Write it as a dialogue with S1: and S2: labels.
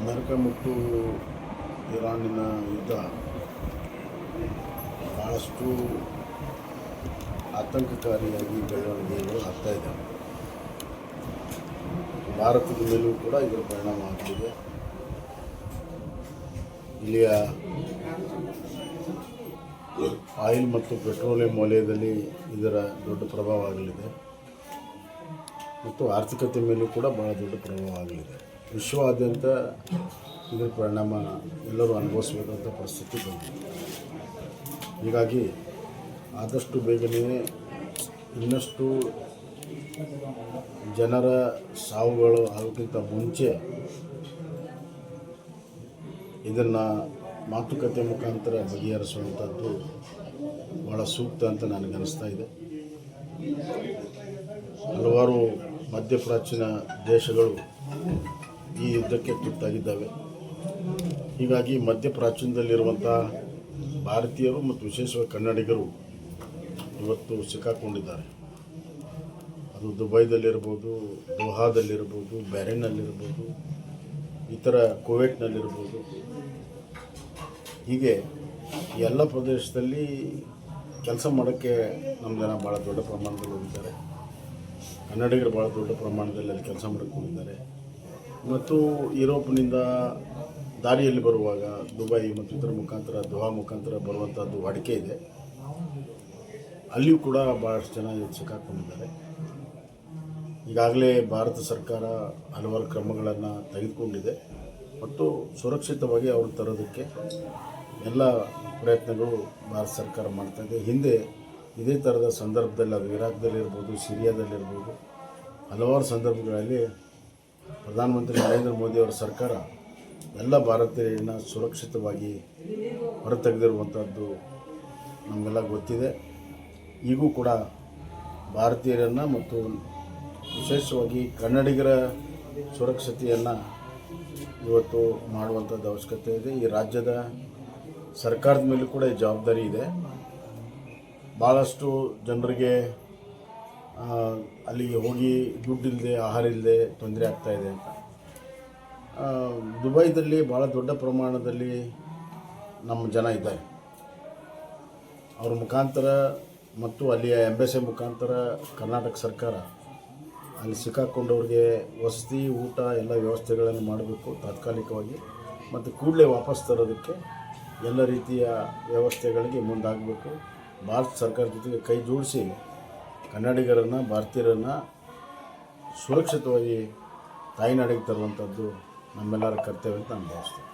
S1: America ಮತ್ತು ಇರಾನಿನ ಯುದ್ಧ ಭಾಳಷ್ಟು ಆತಂಕಕಾರಿಯಾಗಿ ಬೆಳವಣಿಗೆಗಳು ಆಗ್ತಾಯಿದ್ದಾವೆ. ಭಾರತದ ಮೇಲೂ ಕೂಡ ಇದರ ಪರಿಣಾಮ ಆಗ್ತಿದೆ. ಇಲ್ಲಿಯ ಆಯಿಲ್ ಮತ್ತು ಪೆಟ್ರೋಲಿಯಂ ವಲಯದಲ್ಲಿ ಇದರ ದೊಡ್ಡ ಪ್ರಭಾವ ಆಗಲಿದೆ ಮತ್ತು ಆರ್ಥಿಕತೆ ಮೇಲೂ ಕೂಡ ಭಾಳ ದೊಡ್ಡ ಪ್ರಭಾವ ಆಗಲಿದೆ. ವಿಶ್ವಾದ್ಯಂತ ಇದರ ಪರಿಣಾಮ ಎಲ್ಲರೂ ಅನುಭವಿಸಬೇಕಾದಂಥ ಪರಿಸ್ಥಿತಿ ಬಂದಿದೆ. ಹೀಗಾಗಿ ಆದಷ್ಟು ಬೇಗನೆ ಇನ್ನಷ್ಟು ಜನರ ಸಾವುಗಳು ಆಗೋಕ್ಕಿಂತ ಮುಂಚೆ ಇದನ್ನು ಮಾತುಕತೆ ಮುಖಾಂತರ ಬಗೆಹರಿಸುವಂಥದ್ದು ಭಾಳ ಸೂಕ್ತ ಅಂತ ನನಗನ್ನಿಸ್ತಾ ಇದೆ. ಹಲವಾರು ಮಧ್ಯಪ್ರಾಚ್ಯನ ದೇಶಗಳು ಈ ಯುದ್ಧಕ್ಕೆ ತುತ್ತಾಗಿದ್ದಾವೆ. ಹೀಗಾಗಿ ಮಧ್ಯಪ್ರಾಚ್ಯದಲ್ಲಿರುವಂಥ ಭಾರತೀಯರು ಮತ್ತು ವಿಶೇಷವಾಗಿ ಕನ್ನಡಿಗರು ಇವತ್ತು ಸಿಕ್ಕಾಕೊಂಡಿದ್ದಾರೆ. ಅದು ದುಬೈದಲ್ಲಿರ್ಬೋದು, ದೋಹಾದಲ್ಲಿರ್ಬೋದು, ಬ್ಯಾರಿನ್ನಲ್ಲಿರ್ಬೋದು, ಇತರ ಕುವೈಟ್ನಲ್ಲಿರ್ಬೋದು. ಹೀಗೆ ಎಲ್ಲ ಪ್ರದೇಶದಲ್ಲಿ ಕೆಲಸ ಮಾಡೋಕ್ಕೆ ನಮ್ಮ ಜನ ಭಾಳ ದೊಡ್ಡ ಪ್ರಮಾಣದಲ್ಲಿ ಹೋಗಿದ್ದಾರೆ. ಕನ್ನಡಿಗರು ಭಾಳ ದೊಡ್ಡ ಪ್ರಮಾಣದಲ್ಲಿ ಅಲ್ಲಿ ಕೆಲಸ ಮಾಡೋಕ್ಕೆ ಹೋಗಿದ್ದಾರೆ. ಮತ್ತು ಯುರೋಪ್ನಿಂದ ದಾರಿಯಲ್ಲಿ ಬರುವಾಗ ದುಬೈ ಮತ್ತು ಇತರ ಮುಖಾಂತರ ದೋಹಾ ಮುಖಾಂತರ ಬರುವಂಥದ್ದು ವಾಡಿಕೆ ಇದೆ. ಅಲ್ಲಿಯೂ ಕೂಡ ಭಾಳಷ್ಟು ಜನ ಸಿಕ್ಕಾಕೊಂಡಿದ್ದಾರೆ. ಈಗಾಗಲೇ ಭಾರತ ಸರ್ಕಾರ ಹಲವಾರು ಕ್ರಮಗಳನ್ನು ತೆಗೆದುಕೊಂಡಿದೆ ಮತ್ತು ಸುರಕ್ಷಿತವಾಗಿ ಅವರು ತರೋದಕ್ಕೆ ಎಲ್ಲ ಪ್ರಯತ್ನಗಳು ಭಾರತ ಸರ್ಕಾರ ಮಾಡ್ತಾಯಿದೆ. ಹಿಂದೆ ಇದೇ ಥರದ ಸಂದರ್ಭದಲ್ಲಿ ಅದು ಇರಾಕ್ದಲ್ಲಿರ್ಬೋದು, ಸಿರಿಯಾದಲ್ಲಿರ್ಬೋದು, ಹಲವಾರು ಸಂದರ್ಭಗಳಲ್ಲಿ ಪ್ರಧಾನಮಂತ್ರಿ ನರೇಂದ್ರ ಮೋದಿಯವರ ಸರ್ಕಾರ ಎಲ್ಲ ಭಾರತೀಯರನ್ನು ಸುರಕ್ಷಿತವಾಗಿ ಹೊರತೆಗೆದಿರುವಂಥದ್ದು ನಮಗೆಲ್ಲ ಗೊತ್ತಿದೆ. ಈಗೂ ಕೂಡ ಭಾರತೀಯರನ್ನು ಮತ್ತು ವಿಶೇಷವಾಗಿ ಕನ್ನಡಿಗರ ಸುರಕ್ಷತೆಯನ್ನು ಇವತ್ತು ಮಾಡುವಂಥದ್ದು ಅವಶ್ಯಕತೆ ಇದೆ. ಈ ರಾಜ್ಯದ ಸರ್ಕಾರದ ಮೇಲೂ ಕೂಡ ಈ ಜವಾಬ್ದಾರಿ ಇದೆ. ಭಾಳಷ್ಟು ಜನರಿಗೆ ಅಲ್ಲಿಗೆ ಹೋಗಿ ದುಡ್ಡಿಲ್ಲದೆ, ಆಹಾರ ಇಲ್ಲದೆ ತೊಂದರೆ ಆಗ್ತಾಯಿದೆ ಅಂತ. ದುಬೈದಲ್ಲಿ ಭಾಳ ದೊಡ್ಡ ಪ್ರಮಾಣದಲ್ಲಿ ನಮ್ಮ ಜನ ಇದ್ದಾರೆ. ಅವ್ರ ಮುಖಾಂತರ ಮತ್ತು ಅಲ್ಲಿಯ ಎಂಬೆಸಿ ಮುಖಾಂತರ ಕರ್ನಾಟಕ ಸರ್ಕಾರ ಅಲ್ಲಿ ಸಿಕ್ಕಾಕೊಂಡವ್ರಿಗೆ ವಸತಿ, ಊಟ ಎಲ್ಲ ವ್ಯವಸ್ಥೆಗಳನ್ನು ಮಾಡಬೇಕು ತಾತ್ಕಾಲಿಕವಾಗಿ, ಮತ್ತು ಕೂಡಲೇ ವಾಪಸ್ ತರೋದಕ್ಕೆ ಎಲ್ಲ ರೀತಿಯ ವ್ಯವಸ್ಥೆಗಳಿಗೆ ಮುಂದಾಗಬೇಕು. ಭಾರತ ಸರ್ಕಾರದ ಜೊತೆಗೆ ಕೈ ಜೋಡಿಸಿ ಕನ್ನಡಿಗರನ್ನು, ಭಾರತೀಯರನ್ನು ಸುರಕ್ಷಿತವಾಗಿ ತಾಯಿನಾಡಿಗೆ ತರುವಂಥದ್ದು ನಮ್ಮೆಲ್ಲರ ಕರ್ತವ್ಯ ಅಂತ ನಾನು ಭಾವಿಸ್ತೇನೆ.